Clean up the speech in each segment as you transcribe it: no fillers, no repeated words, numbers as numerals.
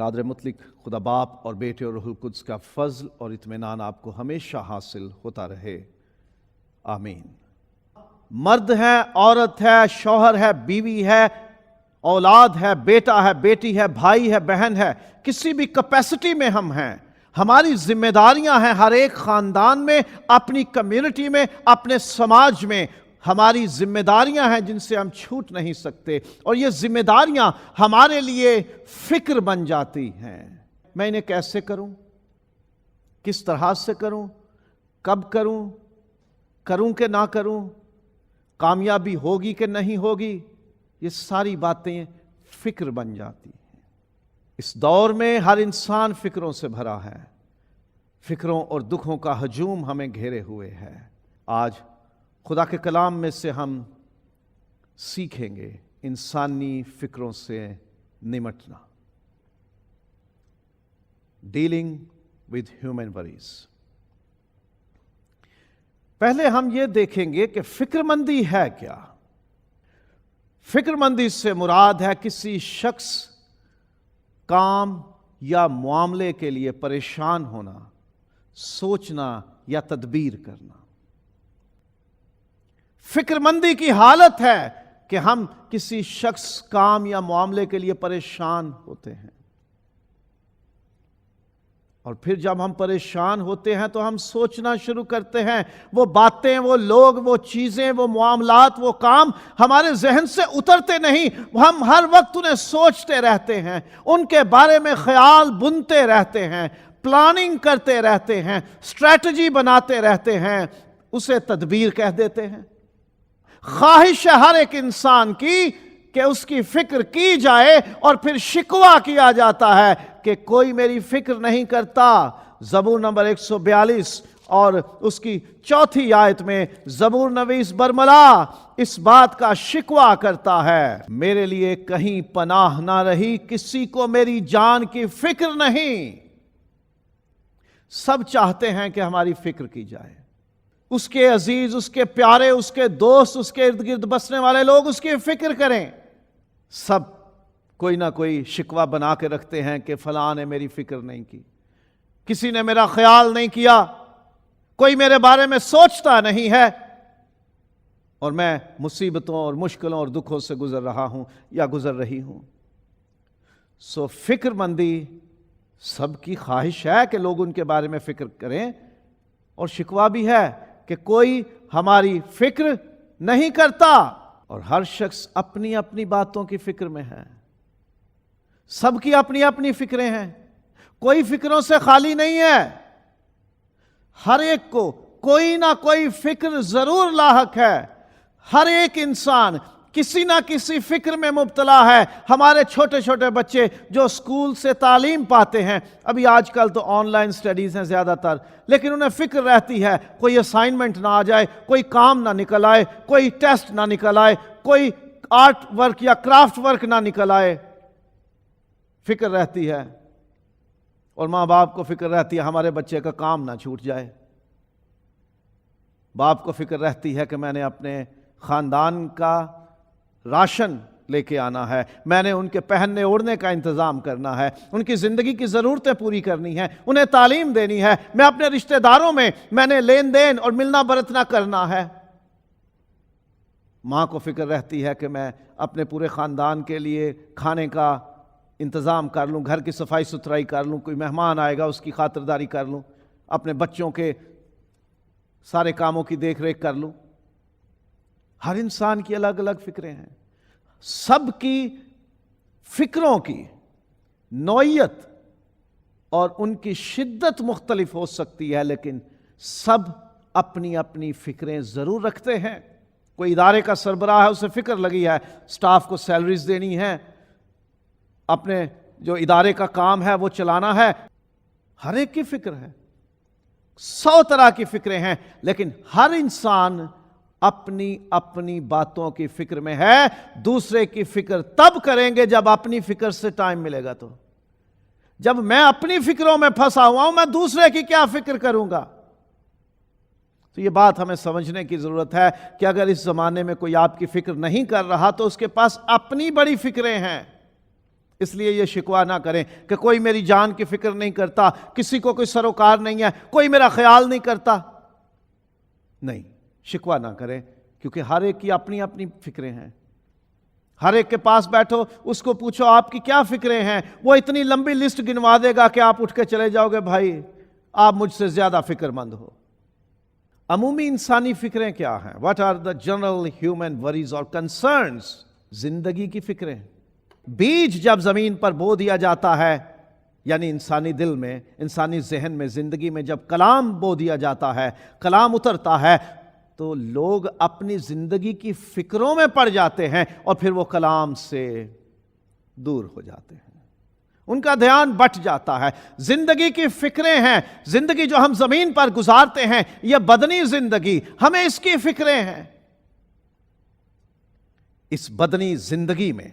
قادر مطلق خدا باپ اور بیٹے اور روح القدس کا فضل اور اطمینان آپ کو ہمیشہ حاصل ہوتا رہے، آمین۔ مرد ہے، عورت ہے، شوہر ہے، بیوی ہے، اولاد ہے، بیٹا ہے، بیٹی ہے، بھائی ہے، بہن ہے، کسی بھی کیپیسٹی میں ہم ہیں، ہماری ذمہ داریاں ہیں ہر ایک خاندان میں، اپنی کمیونٹی میں، اپنے سماج میں ہماری ذمہ داریاں ہیں جن سے ہم چھوٹ نہیں سکتے، اور یہ ذمہ داریاں ہمارے لیے فکر بن جاتی ہیں۔ میں انہیں کیسے کروں؟ کس طرح سے کروں؟ کب کروں؟ کروں کہ نہ کروں؟ کامیابی ہوگی کہ نہیں ہوگی؟ یہ ساری باتیں فکر بن جاتی ہیں۔ اس دور میں ہر انسان فکروں سے بھرا ہے، فکروں اور دکھوں کا ہجوم ہمیں گھیرے ہوئے ہے۔ آج خدا کے کلام میں سے ہم سیکھیں گے انسانی فکروں سے نمٹنا، ڈیلنگ ود ہیومن وریز۔ پہلے ہم یہ دیکھیں گے کہ فکر مندی ہے کیا۔ فکر مندی سے مراد ہے کسی شخص، کام یا معاملے کے لیے پریشان ہونا، سوچنا یا تدبیر کرنا۔ فکر مندی کی حالت ہے کہ ہم کسی شخص، کام یا معاملے کے لیے پریشان ہوتے ہیں، اور پھر جب ہم پریشان ہوتے ہیں تو ہم سوچنا شروع کرتے ہیں۔ وہ باتیں، وہ لوگ، وہ چیزیں، وہ معاملات، وہ کام ہمارے ذہن سے اترتے نہیں، ہم ہر وقت انہیں سوچتے رہتے ہیں، ان کے بارے میں خیال بنتے رہتے ہیں، پلاننگ کرتے رہتے ہیں، اسٹریٹجی بناتے رہتے ہیں، اسے تدبیر کہہ دیتے ہیں۔ خواہش ہے ہر ایک انسان کی کہ اس کی فکر کی جائے، اور پھر شکوہ کیا جاتا ہے کہ کوئی میری فکر نہیں کرتا۔ زبور نمبر 142 اور اس کی 4 آیت میں زبور نویس برملا اس بات کا شکوہ کرتا ہے، میرے لیے کہیں پناہ نہ رہی، کسی کو میری جان کی فکر نہیں۔ سب چاہتے ہیں کہ ہماری فکر کی جائے، اس کے عزیز، اس کے پیارے، اس کے دوست، اس کے ارد گرد بسنے والے لوگ اس کی فکر کریں۔ سب کوئی نہ کوئی شکوہ بنا کے رکھتے ہیں کہ فلاں نے میری فکر نہیں کی، کسی نے میرا خیال نہیں کیا، کوئی میرے بارے میں سوچتا نہیں ہے، اور میں مصیبتوں اور مشکلوں اور دکھوں سے گزر رہا ہوں یا گزر رہی ہوں۔ سو فکر مندی سب کی خواہش ہے کہ لوگ ان کے بارے میں فکر کریں، اور شکوہ بھی ہے کہ کوئی ہماری فکر نہیں کرتا، اور ہر شخص اپنی اپنی باتوں کی فکر میں ہے۔ سب کی اپنی اپنی فکریں ہیں، کوئی فکروں سے خالی نہیں ہے۔ ہر ایک کو کوئی نہ کوئی فکر ضرور لاحق ہے، ہر ایک انسان کسی نہ کسی فکر میں مبتلا ہے۔ ہمارے چھوٹے چھوٹے بچے جو اسکول سے تعلیم پاتے ہیں، ابھی آج کل تو آن لائن سٹڈیز ہیں زیادہ تر، لیکن انہیں فکر رہتی ہے کوئی اسائنمنٹ نہ آ جائے، کوئی کام نہ نکل آئے، کوئی ٹیسٹ نہ نکل آئے، کوئی آرٹ ورک یا کرافٹ ورک نہ نکل آئے۔ فکر رہتی ہے، اور ماں باپ کو فکر رہتی ہے ہمارے بچے کا کام نہ چھوٹ جائے۔ باپ کو فکر رہتی ہے کہ میں نے اپنے خاندان کا راشن لے کے آنا ہے، میں نے ان کے پہننے اوڑھنے کا انتظام کرنا ہے، ان کی زندگی کی ضرورتیں پوری کرنی ہیں، انہیں تعلیم دینی ہے، میں اپنے رشتہ داروں میں نے لین دین اور ملنا برتنا کرنا ہے۔ ماں کو فکر رہتی ہے کہ میں اپنے پورے خاندان کے لیے کھانے کا انتظام کر لوں، گھر کی صفائی ستھرائی کر لوں، کوئی مہمان آئے گا اس کی خاطرداری کر لوں، اپنے بچوں کے سارے کاموں کی دیکھ ریکھ کر لوں۔ ہر انسان کی الگ الگ فکریں ہیں، سب کی فکروں کی نوعیت اور ان کی شدت مختلف ہو سکتی ہے، لیکن سب اپنی اپنی فکریں ضرور رکھتے ہیں۔ کوئی ادارے کا سربراہ ہے، اسے فکر لگی ہے سٹاف کو سیلریز دینی ہے، اپنے جو ادارے کا کام ہے وہ چلانا ہے۔ ہر ایک کی فکر ہے، 100 طرح کی فکریں ہیں، لیکن ہر انسان اپنی اپنی باتوں کی فکر میں ہے۔ دوسرے کی فکر تب کریں گے جب اپنی فکر سے ٹائم ملے گا۔ تو جب میں اپنی فکروں میں پھنسا ہوا ہوں، میں دوسرے کی کیا فکر کروں گا؟ تو یہ بات ہمیں سمجھنے کی ضرورت ہے کہ اگر اس زمانے میں کوئی آپ کی فکر نہیں کر رہا تو اس کے پاس اپنی بڑی فکریں ہیں، اس لیے یہ شکوہ نہ کریں کہ کوئی میری جان کی فکر نہیں کرتا، کسی کو کوئی سروکار نہیں ہے، کوئی میرا خیال نہیں کرتا. نہیں، شکوہ نہ کریں، کیونکہ ہر ایک کی اپنی اپنی فکریں ہیں. ہر ایک کے پاس بیٹھو، اس کو پوچھو آپ کی کیا فکریں ہیں، وہ اتنی لمبی لسٹ گنوا دے گا کہ آپ اٹھ کے چلے جاؤ گے بھائی آپ مجھ سے زیادہ فکر مند ہو. عمومی انسانی فکریں کیا ہیں؟ What are the general human worries or concerns؟ زندگی کی فکریں. بیج جب زمین پر بو دیا جاتا ہے، یعنی انسانی دل میں، انسانی ذہن میں، زندگی میں جب کلام بو دیا جاتا ہے، کلام اترتا ہے، تو لوگ اپنی زندگی کی فکروں میں پڑ جاتے ہیں اور پھر وہ کلام سے دور ہو جاتے ہیں، ان کا دھیان بٹ جاتا ہے. زندگی کی فکریں ہیں، زندگی جو ہم زمین پر گزارتے ہیں، یہ بدنی زندگی، ہمیں اس کی فکریں ہیں. اس بدنی زندگی میں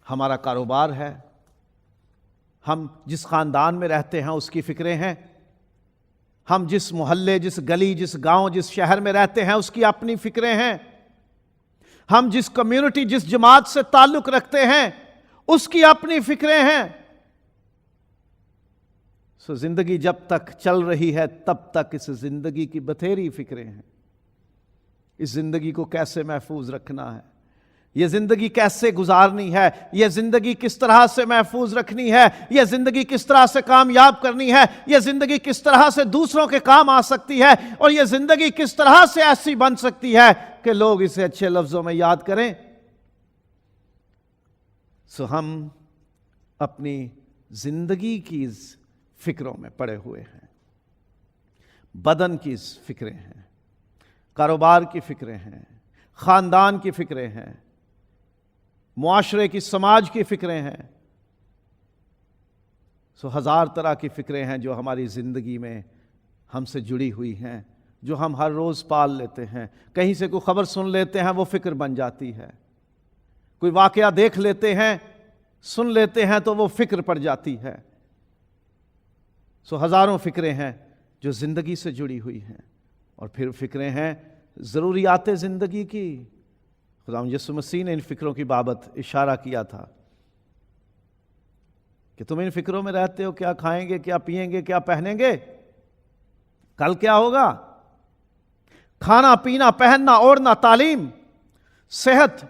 ہمارا کاروبار ہے، ہم جس خاندان میں رہتے ہیں اس کی فکریں ہیں، ہم جس محلے، جس گلی، جس گاؤں، جس شہر میں رہتے ہیں اس کی اپنی فکریں ہیں، ہم جس کمیونٹی، جس جماعت سے تعلق رکھتے ہیں اس کی اپنی فکریں ہیں. زندگی جب تک چل رہی ہے تب تک اس زندگی کی بتھیری فکریں ہیں. اس زندگی کو کیسے محفوظ رکھنا ہے، یہ زندگی کیسے گزارنی ہے، یہ زندگی کس طرح سے محفوظ رکھنی ہے، یہ زندگی کس طرح سے کامیاب کرنی ہے، یہ زندگی کس طرح سے دوسروں کے کام آ سکتی ہے، اور یہ زندگی کس طرح سے ایسی بن سکتی ہے کہ لوگ اسے اچھے لفظوں میں یاد کریں. ہم اپنی زندگی کی فکروں میں پڑے ہوئے ہیں. بدن کی فکریں ہیں، کاروبار کی فکریں ہیں، خاندان کی فکریں ہیں، معاشرے کی، سماج کی فکریں ہیں. ہزار طرح کی فکریں ہیں جو ہماری زندگی میں ہم سے جڑی ہوئی ہیں، جو ہم ہر روز پال لیتے ہیں. کہیں سے کوئی خبر سن لیتے ہیں وہ فکر بن جاتی ہے، کوئی واقعہ دیکھ لیتے ہیں، سن لیتے ہیں تو وہ فکر پڑ جاتی ہے. ہزاروں فکریں ہیں جو زندگی سے جڑی ہوئی ہیں. اور پھر فکریں ہیں ضروریات زندگی کی. خداوند یسوع مسیح نے ان فکروں کی بابت اشارہ کیا تھا کہ تم ان فکروں میں رہتے ہو، کیا کھائیں گے، کیا پئیں گے، کیا پہنیں گے، کل کیا ہوگا. کھانا پینا، پہننا اوڑھنا، تعلیم، صحت،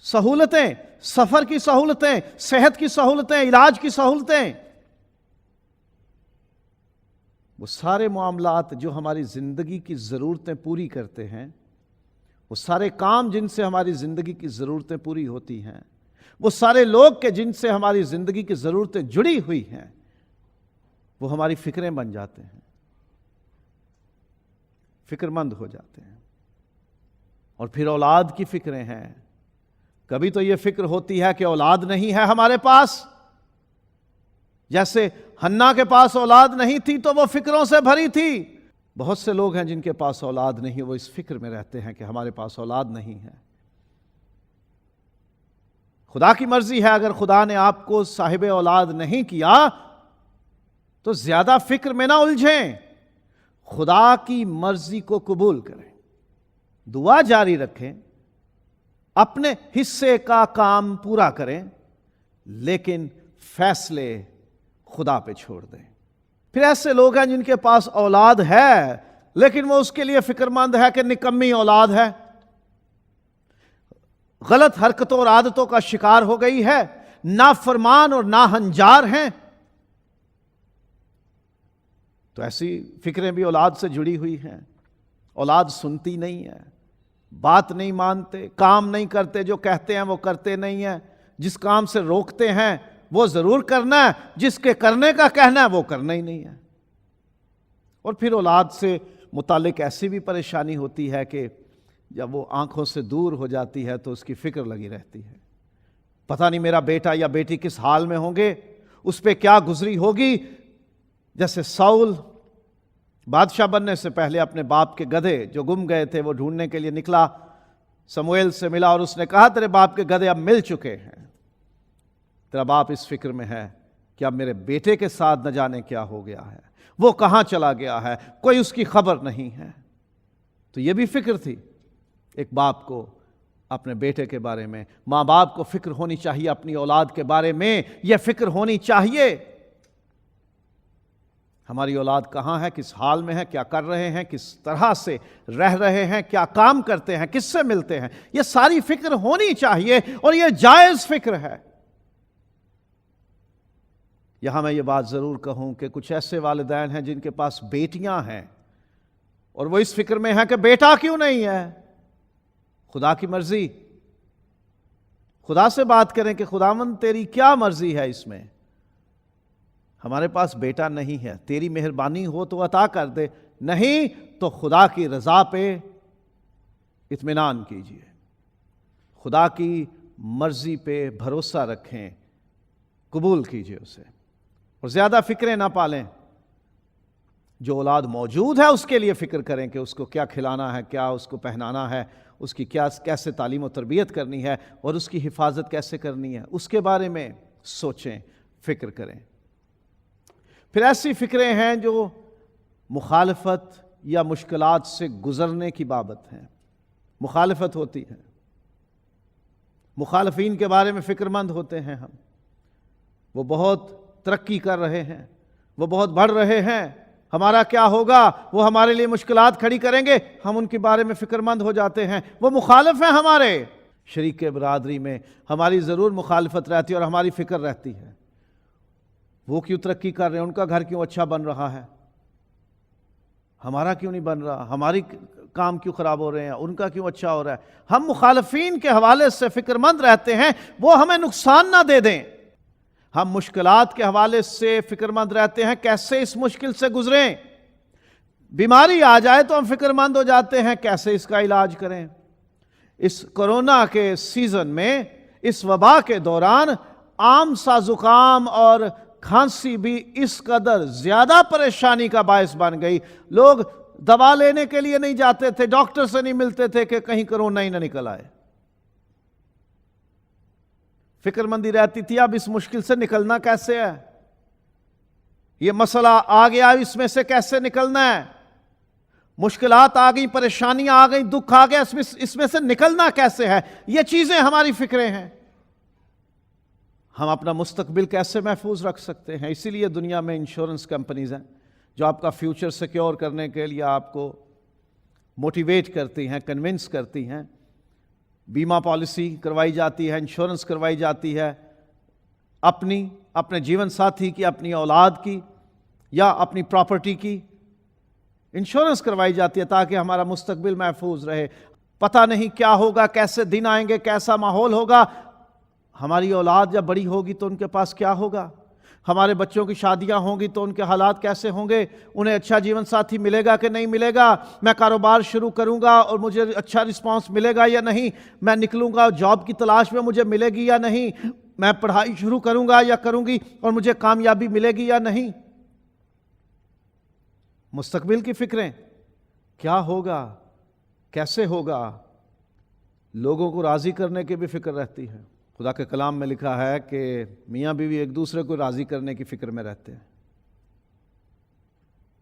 سہولتیں، سفر کی سہولتیں، صحت کی سہولتیں، علاج کی سہولتیں، وہ سارے معاملات جو ہماری زندگی کی ضرورتیں پوری کرتے ہیں، وہ سارے کام جن سے ہماری زندگی کی ضرورتیں پوری ہوتی ہیں، وہ سارے لوگ کے جن سے ہماری زندگی کی ضرورتیں جڑی ہوئی ہیں، وہ ہماری فکریں بن جاتے ہیں، فکر مند ہو جاتے ہیں. اور پھر اولاد کی فکریں ہیں. کبھی تو یہ فکر ہوتی ہے کہ اولاد نہیں ہے ہمارے پاس، جیسے حنا کے پاس اولاد نہیں تھی تو وہ فکروں سے بھری تھی. بہت سے لوگ ہیں جن کے پاس اولاد نہیں، وہ اس فکر میں رہتے ہیں کہ ہمارے پاس اولاد نہیں ہے. خدا کی مرضی ہے، اگر خدا نے آپ کو صاحب اولاد نہیں کیا تو زیادہ فکر میں نہ الجھیں، خدا کی مرضی کو قبول کریں، دعا جاری رکھیں، اپنے حصے کا کام پورا کریں، لیکن فیصلے خدا پہ چھوڑ دیں. پھر ایسے لوگ ہیں جن کے پاس اولاد ہے لیکن وہ اس کے لیے فکر مند ہے کہ نکمی اولاد ہے، غلط حرکتوں اور عادتوں کا شکار ہو گئی ہے، نافرمان اور ناہنجار ہیں. تو ایسی فکریں بھی اولاد سے جڑی ہوئی ہیں. اولاد سنتی نہیں ہے، بات نہیں مانتے، کام نہیں کرتے، جو کہتے ہیں وہ کرتے نہیں ہیں، جس کام سے روکتے ہیں وہ ضرور کرنا ہے، جس کے کرنے کا کہنا ہے وہ کرنا ہی نہیں ہے. اور پھر اولاد سے متعلق ایسی بھی پریشانی ہوتی ہے کہ جب وہ آنکھوں سے دور ہو جاتی ہے تو اس کی فکر لگی رہتی ہے. پتہ نہیں میرا بیٹا یا بیٹی کس حال میں ہوں گے، اس پہ کیا گزری ہوگی. جیسے ساؤل بادشاہ بننے سے پہلے اپنے باپ کے گدھے جو گم گئے تھے وہ ڈھونڈنے کے لیے نکلا، سموئیل سے ملا اور اس نے کہا تیرے باپ کے گدھے اب مل چکے ہیں. تیرا باپ اس فکر میں ہے کہ اب میرے بیٹے کے ساتھ نہ جانے کیا ہو گیا ہے، وہ کہاں چلا گیا ہے، کوئی اس کی خبر نہیں ہے. تو یہ بھی فکر تھی ایک باپ کو اپنے بیٹے کے بارے میں، ماں باپ کو فکر ہونی چاہیے اپنی اولاد کے بارے میں، یہ فکر ہونی چاہیے ہماری اولاد کہاں ہے، کس حال میں ہے، کیا کر رہے ہیں، کس طرح سے رہ رہے ہیں، کیا کام کرتے ہیں، کس سے ملتے ہیں، یہ ساری فکر ہونی چاہیے اور یہ جائز فکر ہے۔ یہاں میں یہ بات ضرور کہوں کہ کچھ ایسے والدین ہیں جن کے پاس بیٹیاں ہیں اور وہ اس فکر میں ہے کہ بیٹا کیوں نہیں ہے۔ خدا کی مرضی، خدا سے بات کریں کہ خداوند تیری کیا مرضی ہے اس میں، ہمارے پاس بیٹا نہیں ہے، تیری مہربانی ہو تو عطا کر دے، نہیں تو خدا کی رضا پہ اطمینان کیجیے، خدا کی مرضی پہ بھروسہ رکھیں، قبول کیجیے اسے اور زیادہ فکریں نہ پالیں۔ جو اولاد موجود ہے اس کے لیے فکر کریں کہ اس کو کیا کھلانا ہے، کیا اس کو پہنانا ہے، اس کی کیسے تعلیم و تربیت کرنی ہے اور اس کی حفاظت کیسے کرنی ہے، اس کے بارے میں سوچیں، فکر کریں۔ پھر ایسی فکریں ہیں جو مخالفت یا مشکلات سے گزرنے کی بابت ہیں۔ مخالفت ہوتی ہے، مخالفین کے بارے میں فکر مند ہوتے ہیں ہم، وہ بہت ترقی کر رہے ہیں، وہ بہت بڑھ رہے ہیں، ہمارا کیا ہوگا، وہ ہمارے لیے مشکلات کھڑی کریں گے، ہم ان کے بارے میں فکر مند ہو جاتے ہیں، وہ مخالف ہیں ہمارے۔ شریک برادری میں ہماری ضرور مخالفت رہتی ہے اور ہماری فکر رہتی ہے، وہ کیوں ترقی کر رہے ہیں، ان کا گھر کیوں اچھا بن رہا ہے، ہمارا کیوں نہیں بن رہا، ہماری کام کیوں خراب ہو رہے ہیں، ان کا کیوں اچھا ہو رہا ہے۔ ہم مخالفین کے حوالے سے فکر مند رہتے ہیں وہ ہمیں نقصان نہ دے دیں، ہم مشکلات کے حوالے سے فکر مند رہتے ہیں کیسے اس مشکل سے گزریں، بیماری آ جائے تو ہم فکر مند ہو جاتے ہیں کیسے اس کا علاج کریں۔ اس کورونا کے سیزن میں، اس وبا کے دوران عام سا زکام اور کھانسی بھی اس قدر زیادہ پریشانی کا باعث بن گئی، لوگ دوا لینے کے لیے نہیں جاتے تھے، ڈاکٹر سے نہیں ملتے تھے کہ کہیں کرونا ہی نہ نکل آئے۔ فکر مندی رہتی تھی اب اس مشکل سے نکلنا کیسے ہے، یہ مسئلہ آ گیا اس میں سے کیسے نکلنا ہے، مشکلات آ گئی، پریشانیاں آ گئی، دکھ آ گیا، اس میں سے نکلنا کیسے ہے، یہ چیزیں ہماری فکریں ہیں۔ ہم اپنا مستقبل کیسے محفوظ رکھ سکتے ہیں، اسی لیے دنیا میں انشورنس کمپنیز ہیں جو آپ کا فیوچر سیکیور کرنے کے لیے آپ کو موٹیویٹ کرتی ہیں، کنونس کرتی ہیں۔ بیمہ پالیسی کروائی جاتی ہے، انشورنس کروائی جاتی ہے، اپنے جیون ساتھی کی، اپنی اولاد کی یا اپنی پراپرٹی کی انشورنس کروائی جاتی ہے تاکہ ہمارا مستقبل محفوظ رہے۔ پتہ نہیں کیا ہوگا، کیسے دن آئیں گے، کیسا ماحول ہوگا، ہماری اولاد جب بڑی ہوگی تو ان کے پاس کیا ہوگا، ہمارے بچوں کی شادیاں ہوں گی تو ان کے حالات کیسے ہوں گے، انہیں اچھا جیون ساتھی ملے گا کہ نہیں ملے گا، میں کاروبار شروع کروں گا اور مجھے اچھا رسپانس ملے گا یا نہیں، میں نکلوں گا جاب کی تلاش میں مجھے ملے گی یا نہیں، میں پڑھائی شروع کروں گا یا کروں گی اور مجھے کامیابی ملے گی یا نہیں۔ مستقبل کی فکریں، کیا ہوگا، کیسے ہوگا، لوگوں کو راضی کرنے کی بھی فکر رہتی ہے۔ خدا کے کلام میں لکھا ہے کہ میاں بیوی ایک دوسرے کو راضی کرنے کی فکر میں رہتے ہیں۔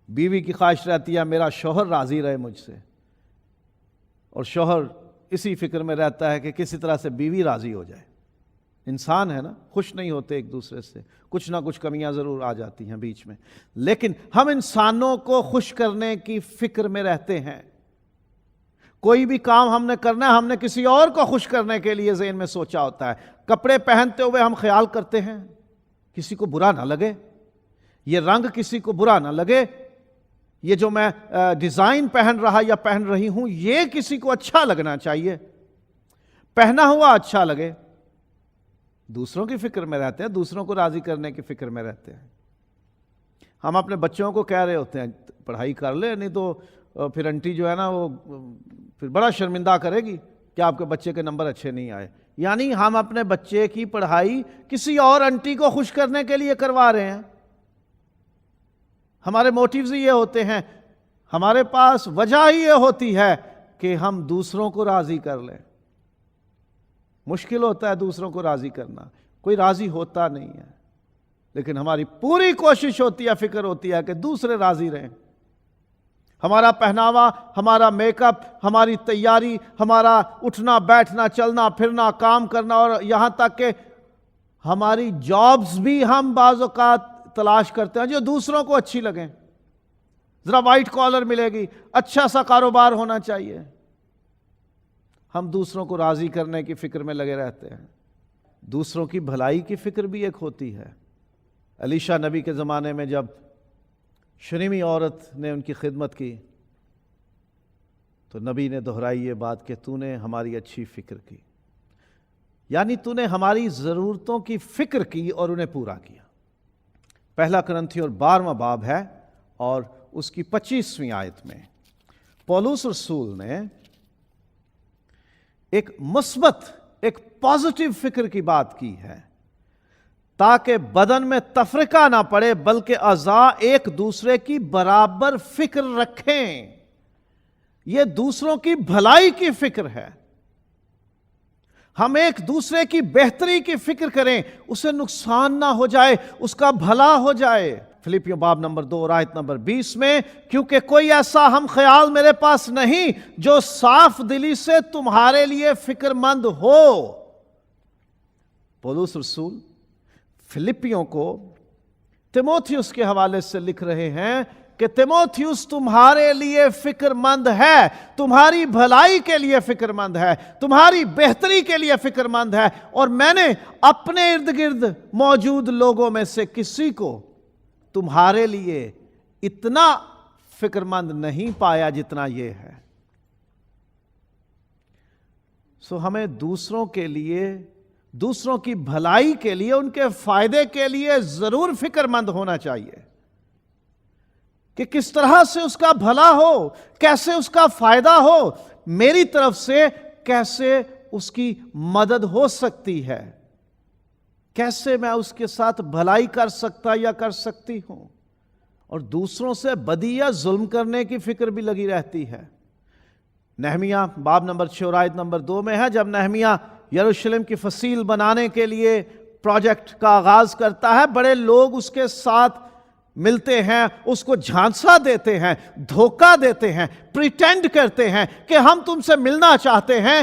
بیوی کی خواہش رہتی ہے میرا شوہر راضی رہے مجھ سے، اور شوہر اسی فکر میں رہتا ہے کہ کسی طرح سے بیوی راضی ہو جائے۔ انسان ہے نا، خوش نہیں ہوتے ایک دوسرے سے، کچھ نہ کچھ کمیاں ضرور آ جاتی ہیں بیچ میں، لیکن ہم انسانوں کو خوش کرنے کی فکر میں رہتے ہیں۔ کوئی بھی کام ہم نے کرنا ہے، ہم نے کسی اور کو خوش کرنے کے لیے ذہن میں سوچا ہوتا ہے۔ کپڑے پہنتے ہوئے ہم خیال کرتے ہیں کسی کو برا نہ لگے، یہ رنگ کسی کو برا نہ لگے، یہ جو میں ڈیزائن پہن رہا یا پہن رہی ہوں یہ کسی کو اچھا لگنا چاہیے، پہنا ہوا اچھا لگے۔ دوسروں کی فکر میں رہتے ہیں، دوسروں کو راضی کرنے کی فکر میں رہتے ہیں۔ ہم اپنے بچوں کو کہہ رہے ہوتے ہیں پڑھائی کر لے، نہیں تو پھر انٹی جو ہے نا وہ پھر بڑا شرمندہ کرے گی کہ آپ کے بچے کے نمبر اچھے نہیں آئے۔ یعنی ہم اپنے بچے کی پڑھائی کسی اور انٹی کو خوش کرنے کے لیے کروا رہے ہیں۔ ہمارے موٹیوز یہ ہوتے ہیں، ہمارے پاس وجہ ہی یہ ہوتی ہے کہ ہم دوسروں کو راضی کر لیں۔ مشکل ہوتا ہے دوسروں کو راضی کرنا، کوئی راضی ہوتا نہیں ہے، لیکن ہماری پوری کوشش ہوتی ہے، فکر ہوتی ہے کہ دوسرے راضی رہیں۔ ہمارا پہناوا، ہمارا میک اپ، ہماری تیاری، ہمارا اٹھنا بیٹھنا، چلنا پھرنا، کام کرنا، اور یہاں تک کہ ہماری جابز بھی ہم بعض اوقات تلاش کرتے ہیں جو دوسروں کو اچھی لگیں. ذرا وائٹ کالر ملے گی، اچھا سا کاروبار ہونا چاہیے. ہم دوسروں کو راضی کرنے کی فکر میں لگے رہتے ہیں. دوسروں کی بھلائی کی فکر بھی ایک ہوتی ہے. علیشا نبی کے زمانے میں جب شنیمی عورت نے ان کی خدمت کی تو نبی نے دہرائی یہ بات کہ تو نے ہماری اچھی فکر کی، یعنی تو نے ہماری ضرورتوں کی فکر کی اور انہیں پورا کیا. پہلا کرنتھیوں 12واں باب ہے اور اس کی 25ویں آیت میں پولس رسول نے ایک مثبت، ایک پازیٹیو فکر کی بات کی ہے تاکہ بدن میں تفرقہ نہ پڑے بلکہ اعضاء ایک دوسرے کی برابر فکر رکھیں. یہ دوسروں کی بھلائی کی فکر ہے. ہم ایک دوسرے کی بہتری کی فکر کریں، اسے نقصان نہ ہو جائے، اس کا بھلا ہو جائے. فلیپیوں باب نمبر 2 اور آیت نمبر 20 میں کیونکہ کوئی ایسا ہم خیال میرے پاس نہیں جو صاف دلی سے تمہارے لیے فکر مند ہو. پولس رسول فلپیوں کو تیموتھیوس کے حوالے سے لکھ رہے ہیں کہ تیموتھیوس تمہارے لیے فکر مند ہے، تمہاری بھلائی کے لیے فکر مند ہے، تمہاری بہتری کے لیے فکر مند ہے. اور میں نے اپنے ارد گرد موجود لوگوں میں سے کسی کو تمہارے لیے اتنا فکر مند نہیں پایا جتنا یہ ہے. سو ہمیں دوسروں کے لیے، دوسروں کی بھلائی کے لیے، ان کے فائدے کے لیے ضرور فکر مند ہونا چاہیے کہ کس طرح سے اس کا بھلا ہو، کیسے اس کا فائدہ ہو، میری طرف سے کیسے اس کی مدد ہو سکتی ہے، کیسے میں اس کے ساتھ بھلائی کر سکتا یا کر سکتی ہوں. اور دوسروں سے بدی یا ظلم کرنے کی فکر بھی لگی رہتی ہے. نہمیہ باب نمبر 6 اور آیت نمبر 2 میں ہے جب نہمیہ یروشلم کی فصیل بنانے کے لیے پروجیکٹ کا آغاز کرتا ہے، بڑے لوگ اس کے ساتھ ملتے ہیں، اس کو جھانسا دیتے ہیں، دھوکہ دیتے ہیں، پریٹینڈ کرتے ہیں کہ ہم تم سے ملنا چاہتے ہیں،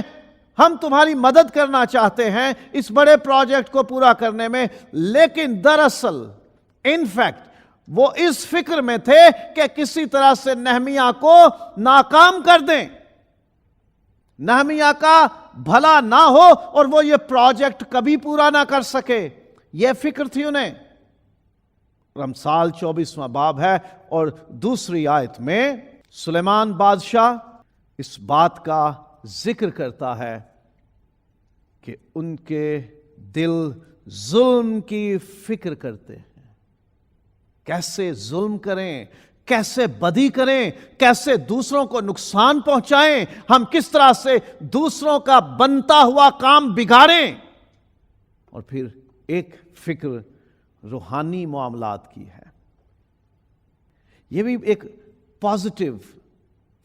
ہم تمہاری مدد کرنا چاہتے ہیں اس بڑے پروجیکٹ کو پورا کرنے میں. لیکن دراصل انفیکٹ وہ اس فکر میں تھے کہ کسی طرح سے نہمیہ کو ناکام کر دیں، نہمیہ کا بھلا نہ ہو اور وہ یہ پروجیکٹ کبھی پورا نہ کر سکے. یہ فکر تھی انہیں. امثال 24واں باب ہے اور دوسری آیت میں سلیمان بادشاہ اس بات کا ذکر کرتا ہے کہ ان کے دل ظلم کی فکر کرتے ہیں. کیسے ظلم کریں، کیسے بدی کریں، کیسے دوسروں کو نقصان پہنچائیں، ہم کس طرح سے دوسروں کا بنتا ہوا کام بگاڑیں. اور پھر ایک فکر روحانی معاملات کی ہے. یہ بھی ایک پازیٹیو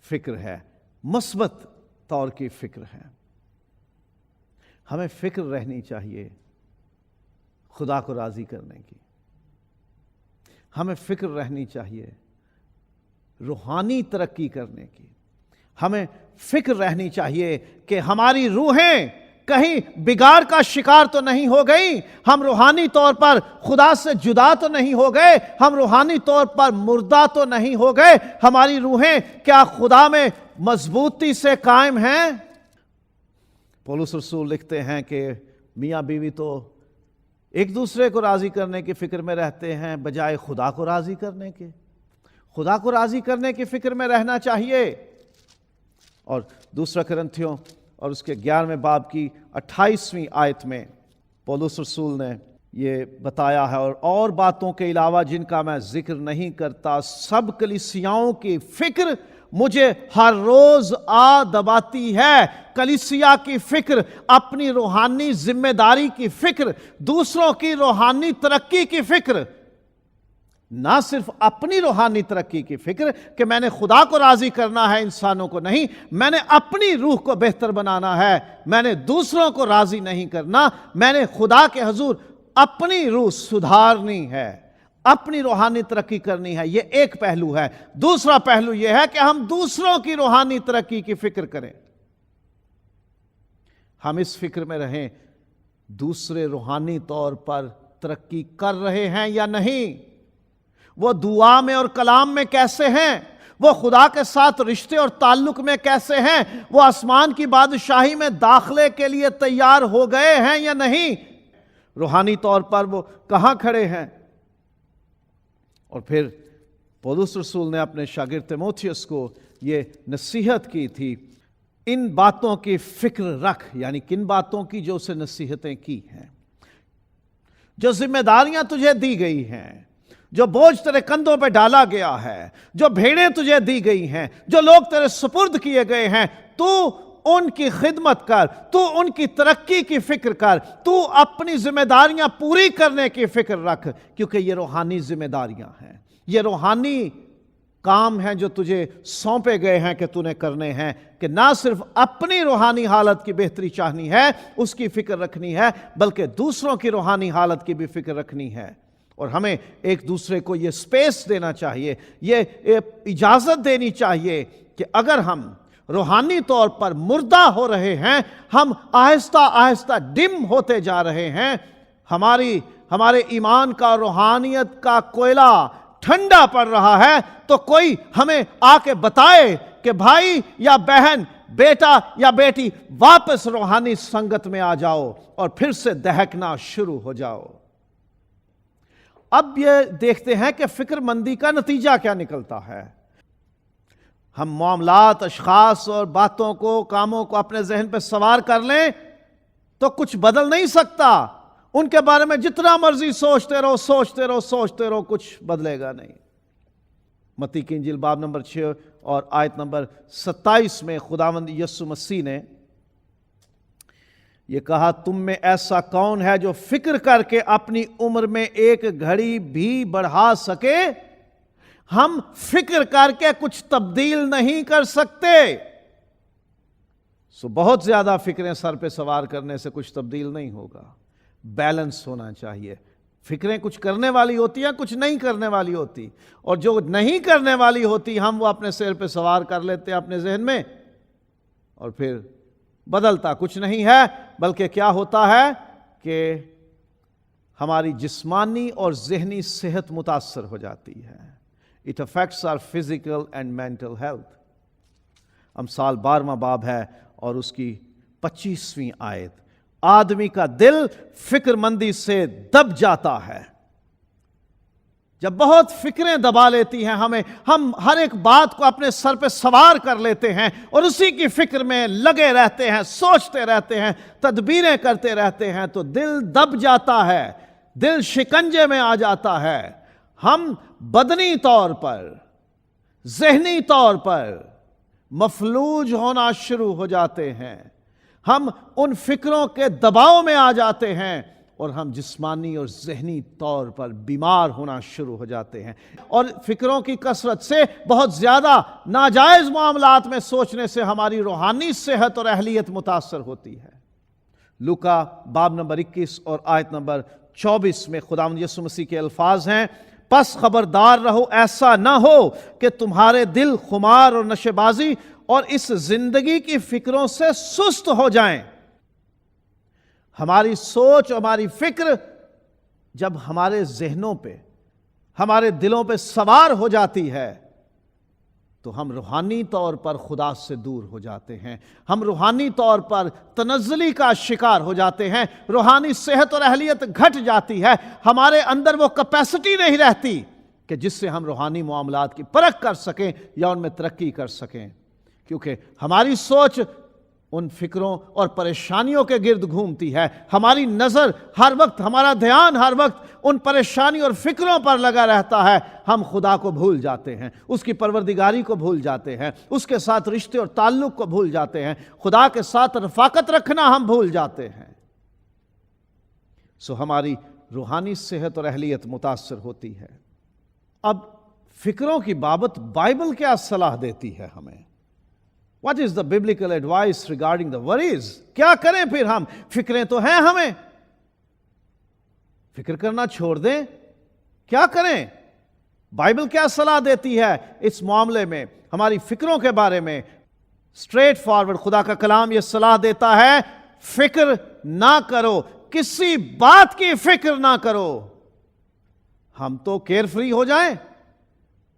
فکر ہے، مثبت طور کی فکر ہے. ہمیں فکر رہنی چاہیے خدا کو راضی کرنے کی. ہمیں فکر رہنی چاہیے روحانی ترقی کرنے کی. ہمیں فکر رہنی چاہیے کہ ہماری روحیں کہیں بگاڑ کا شکار تو نہیں ہو گئی، ہم روحانی طور پر خدا سے جدا تو نہیں ہو گئے، ہم روحانی طور پر مردہ تو نہیں ہو گئے. ہماری روحیں کیا خدا میں مضبوطی سے قائم ہیں؟ پولس رسول لکھتے ہیں کہ میاں بیوی تو ایک دوسرے کو راضی کرنے کی فکر میں رہتے ہیں بجائے خدا کو راضی کرنے کے. خدا کو راضی کرنے کی فکر میں رہنا چاہیے. اور دوسرا کرنتھیوں اور اس کے 11ویں باب کی 28ویں آیت میں پولس رسول نے یہ بتایا ہے اور باتوں کے علاوہ جن کا میں ذکر نہیں کرتا سب کلیسیاؤں کی فکر مجھے ہر روز دباتی ہے. کلیسیا کی فکر، اپنی روحانی ذمہ داری کی فکر، دوسروں کی روحانی ترقی کی فکر، نہ صرف اپنی روحانی ترقی کی فکر کہ میں نے خدا کو راضی کرنا ہے انسانوں کو نہیں، میں نے اپنی روح کو بہتر بنانا ہے، میں نے دوسروں کو راضی نہیں کرنا، میں نے خدا کے حضور اپنی روح سدھارنی ہے، اپنی روحانی ترقی کرنی ہے، یہ ایک پہلو ہے۔ دوسرا پہلو یہ ہے کہ ہم دوسروں کی روحانی ترقی کی فکر کریں۔ ہم اس فکر میں رہیں دوسرے روحانی طور پر ترقی کر رہے ہیں یا نہیں، وہ دعا میں اور کلام میں کیسے ہیں، وہ خدا کے ساتھ رشتے اور تعلق میں کیسے ہیں، وہ آسمان کی بادشاہی میں داخلے کے لیے تیار ہو گئے ہیں یا نہیں، روحانی طور پر وہ کہاں کھڑے ہیں۔ اور پھر پولس رسول نے اپنے شاگرد تیموتھیوس کو یہ نصیحت کی تھی، ان باتوں کی فکر رکھ، یعنی کن باتوں کی؟ جو اسے نصیحتیں کی ہیں، جو ذمہ داریاں تجھے دی گئی ہیں، جو بوجھ تیرے کندھوں پہ ڈالا گیا ہے، جو بھیڑیں تجھے دی گئی ہیں، جو لوگ تیرے سپرد کیے گئے ہیں، تو ان کی خدمت کر، تو ان کی ترقی کی فکر کر، تو اپنی ذمہ داریاں پوری کرنے کی فکر رکھ، کیونکہ یہ روحانی ذمہ داریاں ہیں، یہ روحانی کام ہیں جو تجھے سونپے گئے ہیں کہ تو نے کرنے ہیں، کہ نہ صرف اپنی روحانی حالت کی بہتری چاہنی ہے، اس کی فکر رکھنی ہے، بلکہ دوسروں کی روحانی حالت کی بھی فکر رکھنی ہے۔ اور ہمیں ایک دوسرے کو یہ سپیس دینا چاہیے، یہ اجازت دینی چاہیے کہ اگر ہم روحانی طور پر مردہ ہو رہے ہیں، ہم آہستہ آہستہ ڈم ہوتے جا رہے ہیں، ہمارے ایمان کا، روحانیت کا کوئلہ ٹھنڈا پڑ رہا ہے، تو کوئی ہمیں آ کے بتائے کہ بھائی یا بہن، بیٹا یا بیٹی، واپس روحانی سنگت میں آ جاؤ اور پھر سے دہکنا شروع ہو جاؤ۔ اب یہ دیکھتے ہیں کہ فکر مندی کا نتیجہ کیا نکلتا ہے۔ ہم معاملات، اشخاص اور باتوں کو، کاموں کو اپنے ذہن پہ سوار کر لیں تو کچھ بدل نہیں سکتا۔ ان کے بارے میں جتنا مرضی سوچتے رہو، کچھ بدلے گا نہیں۔ متی کی انجیل باب نمبر 6 اور آیت نمبر 27 میں خداوند یسوع مسیح نے یہ کہا، تم میں ایسا کون ہے جو فکر کر کے اپنی عمر میں ایک گھڑی بھی بڑھا سکے؟ ہم فکر کر کے کچھ تبدیل نہیں کر سکتے۔ بہت زیادہ فکریں سر پہ سوار کرنے سے کچھ تبدیل نہیں ہوگا۔ بیلنس ہونا چاہیے۔ فکریں کچھ کرنے والی ہوتی ہیں، کچھ نہیں کرنے والی ہوتی، اور جو نہیں کرنے والی ہوتی ہم وہ اپنے سر پہ سوار کر لیتے ہیں اپنے ذہن میں، اور پھر بدلتا کچھ نہیں ہے، بلکہ کیا ہوتا ہے کہ ہماری جسمانی اور ذہنی صحت متاثر ہو جاتی ہے۔ It affects our physical and mental health۔ امثال 12واں باب ہے اور اس کی 25ویں آیت، آدمی کا دل فکر مندی سے دب جاتا ہے۔ جب بہت فکریں دبا لیتی ہیں ہمیں، ہم ہر ایک بات کو اپنے سر پہ سوار کر لیتے ہیں اور اسی کی فکر میں لگے رہتے ہیں، سوچتے رہتے ہیں، تدبیریں کرتے رہتے ہیں، تو دل دب جاتا ہے، دل شکنجے میں آ جاتا ہے۔ ہم بدنی طور پر، ذہنی طور پر مفلوج ہونا شروع ہو جاتے ہیں، ہم ان فکروں کے دباؤ میں آ جاتے ہیں، اور ہم جسمانی اور ذہنی طور پر بیمار ہونا شروع ہو جاتے ہیں۔ اور فکروں کی کثرت سے، بہت زیادہ ناجائز معاملات میں سوچنے سے ہماری روحانی صحت اور اہلیت متاثر ہوتی ہے۔ لوکا باب نمبر 21 اور آیت نمبر 24 میں خداوند یسوع مسیح کے الفاظ ہیں، پس خبردار رہو، ایسا نہ ہو کہ تمہارے دل خمار اور نشے بازی اور اس زندگی کی فکروں سے سست ہو جائیں۔ ہماری سوچ، ہماری فکر جب ہمارے ذہنوں پہ، ہمارے دلوں پہ سوار ہو جاتی ہے تو ہم روحانی طور پر خدا سے دور ہو جاتے ہیں، ہم روحانی طور پر تنزلی کا شکار ہو جاتے ہیں، روحانی صحت اور اہلیت گھٹ جاتی ہے، ہمارے اندر وہ کیپیسٹی نہیں رہتی کہ جس سے ہم روحانی معاملات کی پرکھ کر سکیں یا ان میں ترقی کر سکیں، کیونکہ ہماری سوچ ان فکروں اور پریشانیوں کے گرد گھومتی ہے، ہماری نظر ہر وقت، ہمارا دھیان ہر وقت ان پریشانی اور فکروں پر لگا رہتا ہے۔ ہم خدا کو بھول جاتے ہیں، اس کی پروردگاری کو بھول جاتے ہیں، اس کے ساتھ رشتے اور تعلق کو بھول جاتے ہیں، خدا کے ساتھ رفاقت رکھنا ہم بھول جاتے ہیں۔ ہماری روحانی صحت اور اہلیت متاثر ہوتی ہے۔ اب فکروں کی بابت بائبل کیا صلاح دیتی ہے ہمیں؟ What is the biblical advice regarding the worries؟ کیا کریں پھر ہم؟ فکریں تو ہیں ہمیں، فکر کرنا چھوڑ دیں، کیا کریں؟ بائبل کیا صلاح دیتی ہے اس معاملے میں، ہماری فکروں کے بارے میں؟ اسٹریٹ فارورڈ خدا کا کلام یہ صلاح دیتا ہے، فکر نہ کرو، کسی بات کی فکر نہ کرو۔ ہم تو کیئر فری ہو جائیں،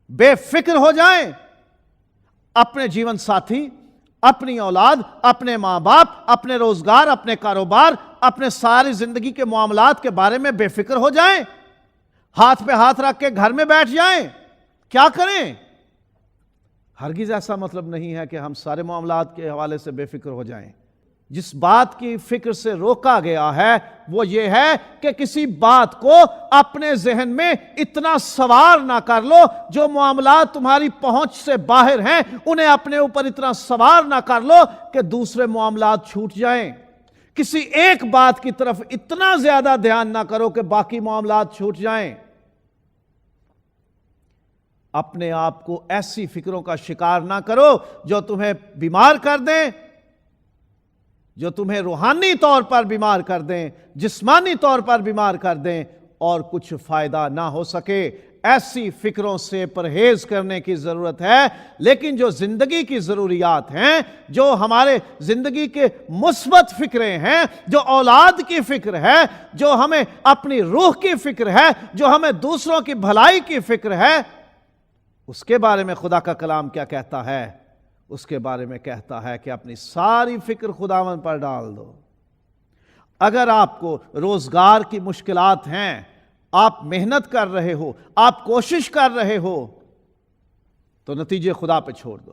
بے فکر ہو جائیں، اپنے جیون ساتھی، اپنی اولاد، اپنے ماں باپ، اپنے روزگار، اپنے کاروبار، اپنے ساری زندگی کے معاملات کے بارے میں بے فکر ہو جائیں، ہاتھ پہ ہاتھ رکھ کے گھر میں بیٹھ جائیں۔ کیا کریں؟ ہرگز ایسا مطلب نہیں ہے کہ ہم سارے معاملات کے حوالے سے بے فکر ہو جائیں۔ جس بات کی فکر سے روکا گیا ہے وہ یہ ہے کہ کسی بات کو اپنے ذہن میں اتنا سوار نہ کر لو، جو معاملات تمہاری پہنچ سے باہر ہیں انہیں اپنے اوپر اتنا سوار نہ کر لو کہ دوسرے معاملات چھوٹ جائیں۔ کسی ایک بات کی طرف اتنا زیادہ دھیان نہ کرو کہ باقی معاملات چھوٹ جائیں۔ اپنے آپ کو ایسی فکروں کا شکار نہ کرو جو تمہیں بیمار کر دیں، جو تمہیں روحانی طور پر بیمار کر دیں، جسمانی طور پر بیمار کر دیں اور کچھ فائدہ نہ ہو سکے۔ ایسی فکروں سے پرہیز کرنے کی ضرورت ہے، لیکن جو زندگی کی ضروریات ہیں، جو ہمارے زندگی کے مثبت فکریں ہیں، جو اولاد کی فکر ہے، جو ہمیں اپنی روح کی فکر ہے، جو ہمیں دوسروں کی بھلائی کی فکر ہے، اس کے بارے میں خدا کا کلام کیا کہتا ہے؟ اس کے بارے میں کہتا ہے کہ اپنی ساری فکر خداوند پر ڈال دو۔ اگر آپ کو روزگار کی مشکلات ہیں، آپ محنت کر رہے ہو، آپ کوشش کر رہے ہو، تو نتیجے خدا پہ چھوڑ دو۔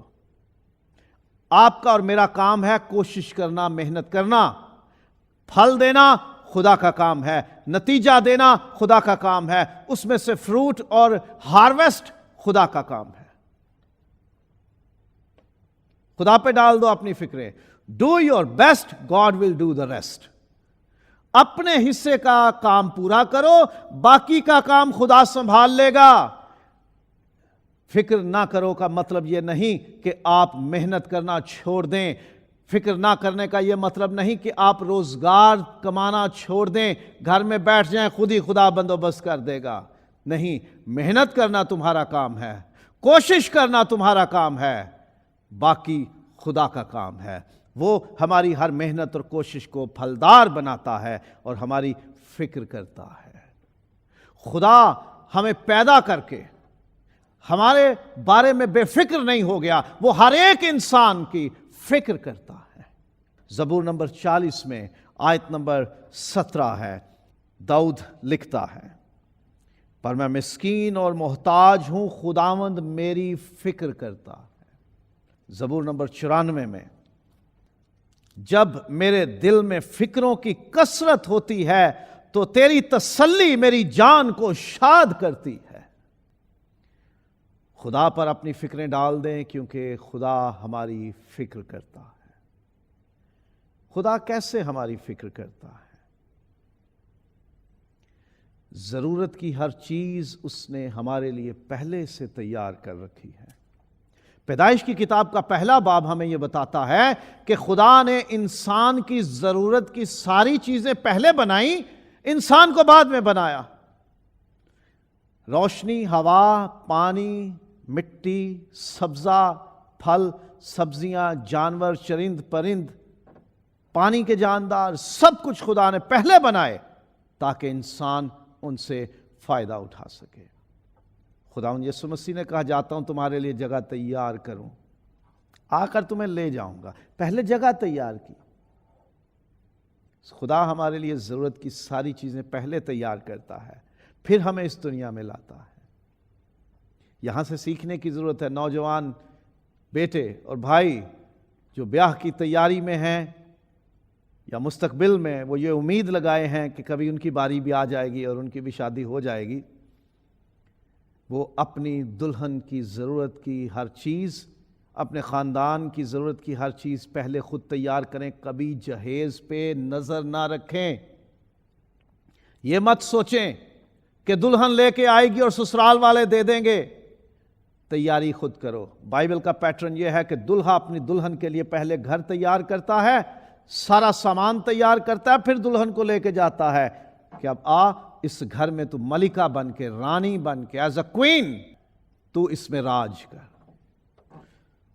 آپ کا اور میرا کام ہے کوشش کرنا، محنت کرنا، پھل دینا خدا کا کام ہے، نتیجہ دینا خدا کا کام ہے، اس میں سے فروٹ اور ہارویسٹ خدا کا کام ہے۔ خدا پہ ڈال دو اپنی فکریں۔ Do your best, God will do the rest. اپنے حصے کا کام پورا کرو، باقی کا کام خدا سنبھال لے گا۔ فکر نہ کرو کا مطلب یہ نہیں کہ آپ محنت کرنا چھوڑ دیں۔ فکر نہ کرنے کا یہ مطلب نہیں کہ آپ روزگار کمانا چھوڑ دیں، گھر میں بیٹھ جائیں، خود ہی خدا بندوبست کر دے گا۔ نہیں، محنت کرنا تمہارا کام ہے، کوشش کرنا تمہارا کام ہے، باقی خدا کا کام ہے۔ وہ ہماری ہر محنت اور کوشش کو پھلدار بناتا ہے اور ہماری فکر کرتا ہے۔ خدا ہمیں پیدا کر کے ہمارے بارے میں بے فکر نہیں ہو گیا، وہ ہر ایک انسان کی فکر کرتا ہے۔ زبور نمبر 40 میں آیت نمبر 17 ہے، داؤد لکھتا ہے، پر میں مسکین اور محتاج ہوں، خداوند میری فکر کرتا ہے۔ زبور نمبر 94 میں، جب میرے دل میں فکروں کی کثرت ہوتی ہے تو تیری تسلی میری جان کو شاد کرتی ہے۔ خدا پر اپنی فکریں ڈال دیں، کیونکہ خدا ہماری فکر کرتا ہے۔ خدا کیسے ہماری فکر کرتا ہے؟ ضرورت کی ہر چیز اس نے ہمارے لیے پہلے سے تیار کر رکھی ہے۔ پیدائش کی کتاب کا پہلا باب ہمیں یہ بتاتا ہے کہ خدا نے انسان کی ضرورت کی ساری چیزیں پہلے بنائیں، انسان کو بعد میں بنایا۔ روشنی، ہوا، پانی، مٹی، سبزہ، پھل، سبزیاں، جانور، چرند پرند، پانی کے جاندار، سب کچھ خدا نے پہلے بنائے تاکہ انسان ان سے فائدہ اٹھا سکے۔ خداوند یسوع مسیح نے کہا، جاتا ہوں تمہارے لیے جگہ تیار کروں، آ کر تمہیں لے جاؤں گا۔ پہلے جگہ تیار کی۔ خدا ہمارے لیے ضرورت کی ساری چیزیں پہلے تیار کرتا ہے، پھر ہمیں اس دنیا میں لاتا ہے۔ یہاں سے سیکھنے کی ضرورت ہے۔ نوجوان بیٹے اور بھائی جو بیاہ کی تیاری میں ہیں یا مستقبل میں، وہ یہ امید لگائے ہیں کہ کبھی ان کی باری بھی آ جائے گی اور ان کی بھی شادی ہو جائے گی، وہ اپنی دلہن کی ضرورت کی ہر چیز، اپنے خاندان کی ضرورت کی ہر چیز پہلے خود تیار کریں، کبھی جہیز پہ نظر نہ رکھیں۔ یہ مت سوچیں کہ دلہن لے کے آئے گی اور سسرال والے دے دیں گے۔ تیاری خود کرو۔ بائبل کا پیٹرن یہ ہے کہ دلہا اپنی دلہن کے لیے پہلے گھر تیار کرتا ہے، سارا سامان تیار کرتا ہے، پھر دلہن کو لے کے جاتا ہے کہ اب آ اس گھر میں تو ملکہ بن کے، رانی بن کے، ایز اے کوئین تو اس میں راج کر۔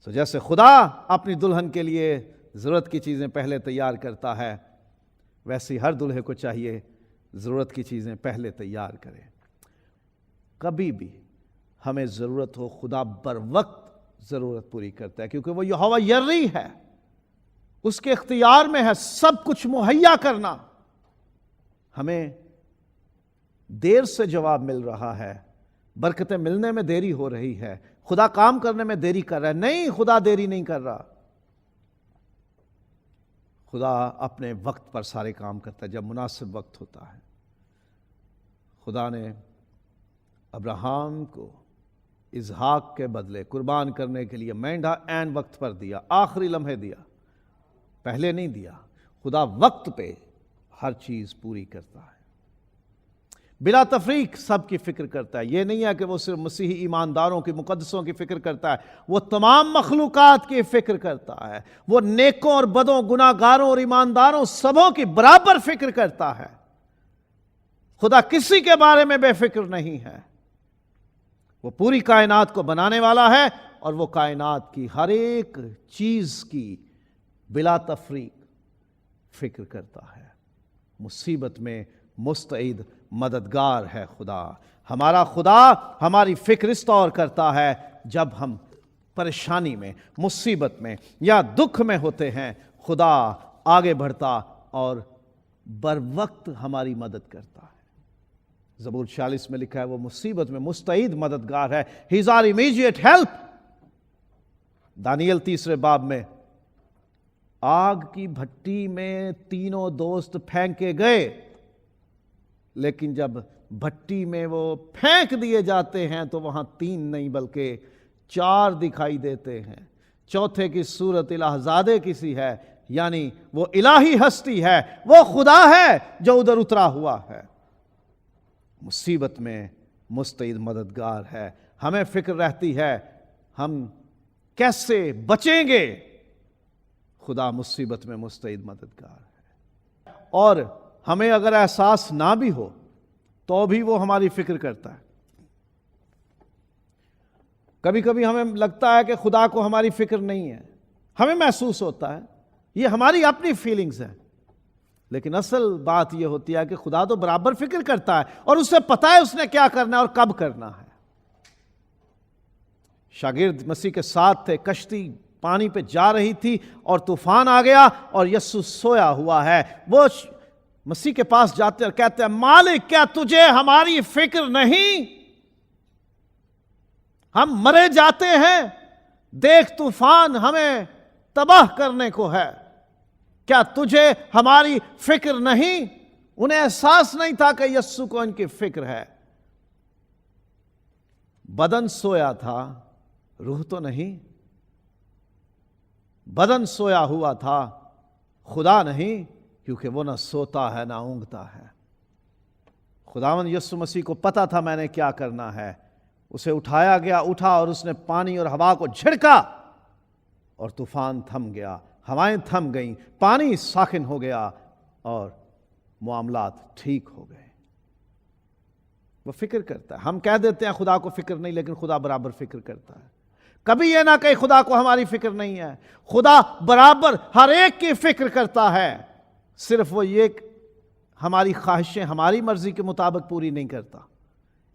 تو جیسے خدا اپنی دلہن کے لیے ضرورت کی چیزیں پہلے تیار کرتا ہے، ویسے ہر دلہے کو چاہیے ضرورت کی چیزیں پہلے تیار کرے۔ کبھی بھی ہمیں ضرورت ہو، خدا بر وقت ضرورت پوری کرتا ہے، کیونکہ وہ یہوہ یری ہے، اس کے اختیار میں ہے سب کچھ مہیا کرنا۔ ہمیں دیر سے جواب مل رہا ہے، برکتیں ملنے میں دیری ہو رہی ہے، خدا کام کرنے میں دیری کر رہا ہے۔ نہیں، خدا دیری نہیں کر رہا، خدا اپنے وقت پر سارے کام کرتا ہے جب مناسب وقت ہوتا ہے۔ خدا نے ابراہیم کو اسحاق کے بدلے قربان کرنے کے لیے مینڈھا عین وقت پر دیا، آخری لمحے دیا، پہلے نہیں دیا۔ خدا وقت پہ ہر چیز پوری کرتا ہے، بلا تفریق سب کی فکر کرتا ہے۔ یہ نہیں ہے کہ وہ صرف مسیحی ایمانداروں کی، مقدسوں کی فکر کرتا ہے، وہ تمام مخلوقات کی فکر کرتا ہے۔ وہ نیکوں اور بدوں، گناہ گاروں اور ایمانداروں سبوں کی برابر فکر کرتا ہے۔ خدا کسی کے بارے میں بے فکر نہیں ہے۔ وہ پوری کائنات کو بنانے والا ہے، اور وہ کائنات کی ہر ایک چیز کی بلا تفریق فکر کرتا ہے۔ مصیبت میں مستعد مددگار ہے خدا۔ ہمارا خدا ہماری فکر اس طور کرتا ہے، جب ہم پریشانی میں، مصیبت میں یا دکھ میں ہوتے ہیں، خدا آگے بڑھتا اور بر وقت ہماری مدد کرتا ہے۔ زبور 40 میں لکھا ہے وہ مصیبت میں مستعد مددگار ہے۔ He is our immediate help۔ دانیل 3 باب میں آگ کی بھٹی میں تینوں دوست پھینکے گئے، لیکن جب بھٹی میں وہ پھینک دیے جاتے ہیں تو وہاں 3 نہیں بلکہ 4 دکھائی دیتے ہیں۔ چوتھے کی صورت الہزادے کی سی ہے، یعنی وہ الہی ہستی ہے، وہ خدا ہے جو ادھر اترا ہوا ہے۔ مصیبت میں مستعد مددگار ہے۔ ہمیں فکر رہتی ہے ہم کیسے بچیں گے، خدا مصیبت میں مستعد مددگار ہے۔ اور ہمیں اگر احساس نہ بھی ہو تو بھی وہ ہماری فکر کرتا ہے۔ کبھی کبھی ہمیں لگتا ہے کہ خدا کو ہماری فکر نہیں ہے، ہمیں محسوس ہوتا ہے، یہ ہماری اپنی فیلنگز ہیں، لیکن اصل بات یہ ہوتی ہے کہ خدا تو برابر فکر کرتا ہے، اور اسے پتا ہے اس نے کیا کرنا ہے اور کب کرنا ہے۔ شاگرد مسیح کے ساتھ تھے، کشتی پانی پہ جا رہی تھی اور طوفان آ گیا اور یسوع سویا ہوا ہے۔ وہ مسیح کے پاس جاتے اور کہتے ہیں، مالک کیا تجھے ہماری فکر نہیں؟ ہم مرے جاتے ہیں، دیکھ طوفان ہمیں تباہ کرنے کو ہے، کیا تجھے ہماری فکر نہیں؟ انہیں احساس نہیں تھا کہ یسوع کو ان کی فکر ہے۔ بدن سویا تھا، روح تو نہیں۔ بدن سویا ہوا تھا، خدا نہیں، کیونکہ وہ نہ سوتا ہے نہ اونگتا ہے۔ خداوند یسوع مسیح کو پتا تھا میں نے کیا کرنا ہے۔ اسے اٹھایا گیا، اٹھا اور اس نے پانی اور ہوا کو جھڑکا اور طوفان تھم گیا، ہوائیں تھم گئیں، پانی ساکن ہو گیا اور معاملات ٹھیک ہو گئے۔ وہ فکر کرتا ہے۔ ہم کہہ دیتے ہیں خدا کو فکر نہیں، لیکن خدا برابر فکر کرتا ہے۔ کبھی یہ نہ کہ خدا کو ہماری فکر نہیں ہے، خدا برابر ہر ایک کی فکر کرتا ہے، صرف وہ یہ ہماری خواہشیں ہماری مرضی کے مطابق پوری نہیں کرتا،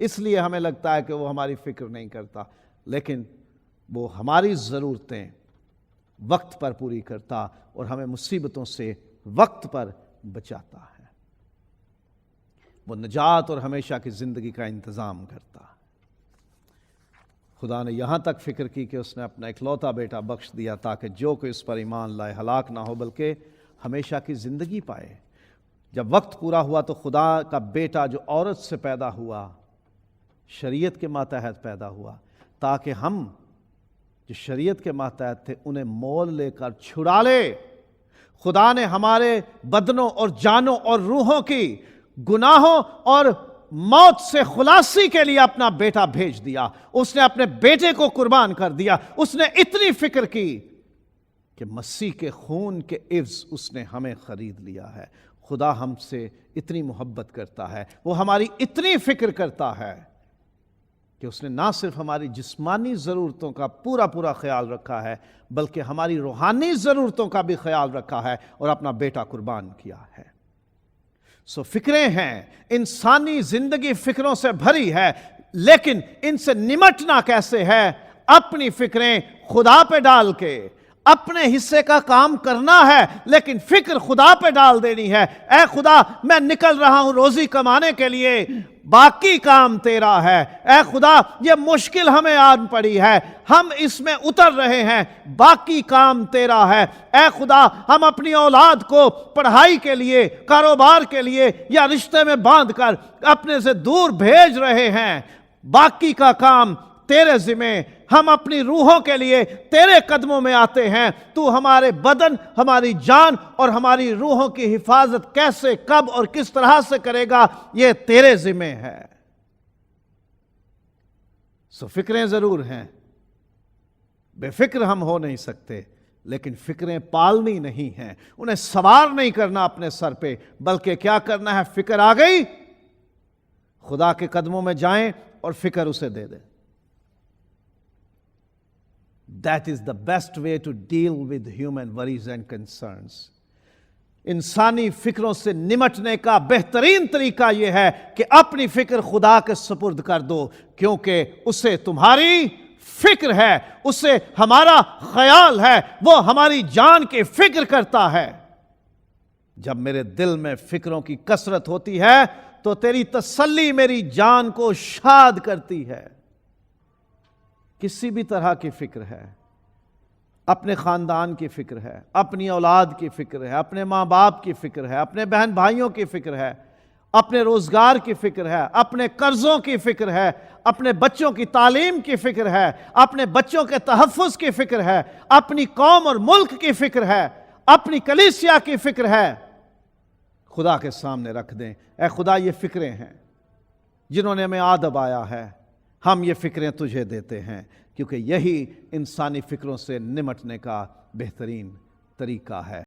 اس لیے ہمیں لگتا ہے کہ وہ ہماری فکر نہیں کرتا، لیکن وہ ہماری ضرورتیں وقت پر پوری کرتا اور ہمیں مصیبتوں سے وقت پر بچاتا ہے۔ وہ نجات اور ہمیشہ کی زندگی کا انتظام کرتا ہے۔ خدا نے یہاں تک فکر کی کہ اس نے اپنا اکلوتا بیٹا بخش دیا تاکہ جو کوئی اس پر ایمان لائے ہلاک نہ ہو بلکہ ہمیشہ کی زندگی پائے۔ جب وقت پورا ہوا تو خدا کا بیٹا جو عورت سے پیدا ہوا، شریعت کے ماتحت پیدا ہوا، تاکہ ہم جو شریعت کے ماتحت تھے انہیں مول لے کر چھڑا لے۔ خدا نے ہمارے بدنوں اور جانوں اور روحوں کی گناہوں اور موت سے خلاصی کے لیے اپنا بیٹا بھیج دیا۔ اس نے اپنے بیٹے کو قربان کر دیا۔ اس نے اتنی فکر کی کہ مسیح کے خون کے عوض اس نے ہمیں خرید لیا ہے۔ خدا ہم سے اتنی محبت کرتا ہے، وہ ہماری اتنی فکر کرتا ہے کہ اس نے نہ صرف ہماری جسمانی ضرورتوں کا پورا خیال رکھا ہے بلکہ ہماری روحانی ضرورتوں کا بھی خیال رکھا ہے اور اپنا بیٹا قربان کیا ہے۔ فکریں ہیں، انسانی زندگی فکروں سے بھری ہے، لیکن ان سے نمٹنا کیسے ہے؟ اپنی فکریں خدا پہ ڈال کے اپنے حصے کا کام کرنا ہے، لیکن فکر خدا پہ ڈال دینی ہے۔ اے خدا، میں نکل رہا ہوں روزی کمانے کے لیے، باقی کام تیرا ہے۔ اے خدا، یہ مشکل ہمیں آن پڑی ہے، ہم اس میں اتر رہے ہیں، باقی کام تیرا ہے۔ اے خدا، ہم اپنی اولاد کو پڑھائی کے لیے، کاروبار کے لیے یا رشتے میں باندھ کر اپنے سے دور بھیج رہے ہیں، باقی کا کام تیرے ذمہ۔ ہم اپنی روحوں کے لیے تیرے قدموں میں آتے ہیں، تو ہمارے بدن، ہماری جان اور ہماری روحوں کی حفاظت کیسے، کب اور کس طرح سے کرے گا، یہ تیرے ذمہ ہے۔ فکریں ضرور ہیں، بے فکر ہم ہو نہیں سکتے، لیکن فکریں پالنی نہیں ہیں، انہیں سوار نہیں کرنا اپنے سر پہ، بلکہ کیا کرنا ہے؟ فکر آ گئی، خدا کے قدموں میں جائیں اور فکر اسے دے دیں۔ That is the best way to deal with human worries and concerns. انسانی فکروں سے نمٹنے کا بہترین طریقہ یہ ہے کہ اپنی فکر خدا کے سپرد کر دو، کیونکہ اسے تمہاری فکر ہے، اسے ہمارا خیال ہے، وہ ہماری جان کی فکر کرتا ہے۔ جب میرے دل میں فکروں کی کثرت ہوتی ہے تو تیری تسلی میری جان کو شاد کرتی ہے۔ کسی بھی طرح کی فکر ہے، اپنے خاندان کی فکر ہے، اپنی اولاد کی فکر ہے، اپنے ماں باپ کی فکر ہے، اپنے بہن بھائیوں کی فکر ہے، اپنے روزگار کی فکر ہے، اپنے قرضوں کی فکر ہے، اپنے بچوں کی تعلیم کی فکر ہے، اپنے بچوں کے تحفظ کی فکر ہے، اپنی قوم اور ملک کی فکر ہے، اپنی کلیسیا کی فکر ہے، خدا کے سامنے رکھ دیں۔ اے خدا، یہ فکریں ہیں جنہوں نے ہمیں آدب آیا ہے، ہم یہ فکریں تجھے دیتے ہیں، کیونکہ یہی انسانی فکروں سے نمٹنے کا بہترین طریقہ ہے۔